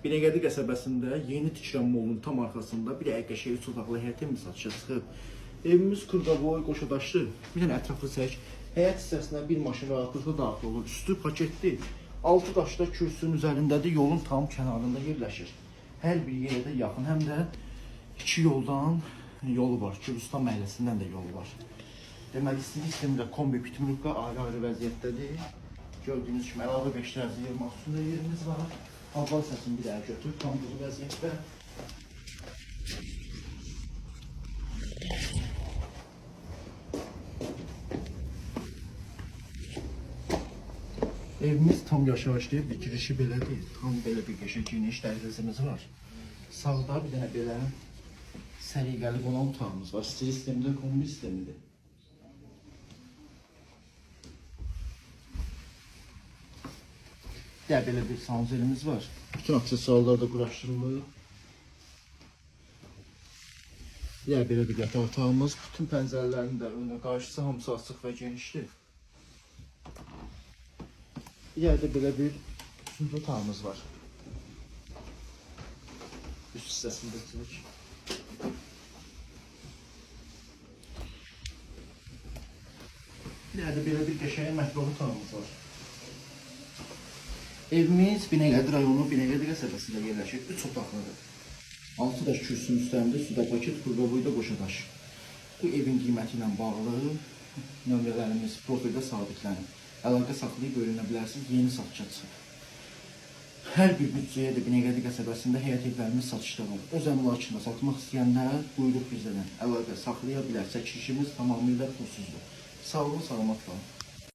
Binəqədi qəsəbəsində yeni tikilən molun tam arxasında bir qəşəng 3 otaqlı həyət evimiz satışa çıxıb. Evimiz Kurqaboy, Qoşadaşlı. Bir dənə ətraflı çək. Həyət hissəsinə bir maşın rahatlıqla daxil olur. Üstü paketli. 6 daşda kürsünün üzərindədir. Yolun tam kənarında yerləşir. Hər bir yerə də yaxın. Həm də 2 yoldan yolu var. Gürcistan məhəlləsindən də yolu var. Deməli, istilik sistemində kombi pitmurqa ayrı-ayrı vəziyyətdədir. Gördüyünüz kimi əlavə 5 tərəzi yer mahsulunda yerimiz var. Hava səsini bir daha götür, tam bu vəziyyətdə. Evimiz tam yaşayışlı, bir girişi belə deyil. Tam belə bir qəşəng geniş dəhlizimiz var. Sağda bir dənə belə səliqəli qonaq otağımız var. Stil sistemində kombi sistemidir. Belə bir sanuzelimiz var. Bütün aksesuarlar da quraşdırılır. Belə bir yataq otağımız. Bütün pəncərələrin də önünə qarşısı hamısı açıq və genişdir. Yerdə belə bir üçüncü otağımız var. Üst hissəsində çək. Yerdə belə bir qəşəng mətbəx otağımız var. Evimiz Binəqədi rayonu, Binəqədi qəsəbəsində yerləşir. 3 otaqlıdır. 6 daş kürsünün üstlərində suda paket, Kurqaboyda Qoşadaş. Bu evin qiyməti ilə bağlı nömrələrimiz profildə sabitlənir. Əlaqə saxlayıb öyrənə bilərsiniz, yeni satışa çıxıb. Hər bir büdcəyə də Binəqədi qəsəbəsində həyət evlərimiz satışda var. Öz əmlakında satmaq istəyənlər buyruq bizdən əlaqə saxlaya bilər. Çəkilişimiz tamamilə pulsuzdur. Sağ olun, salamat qalın.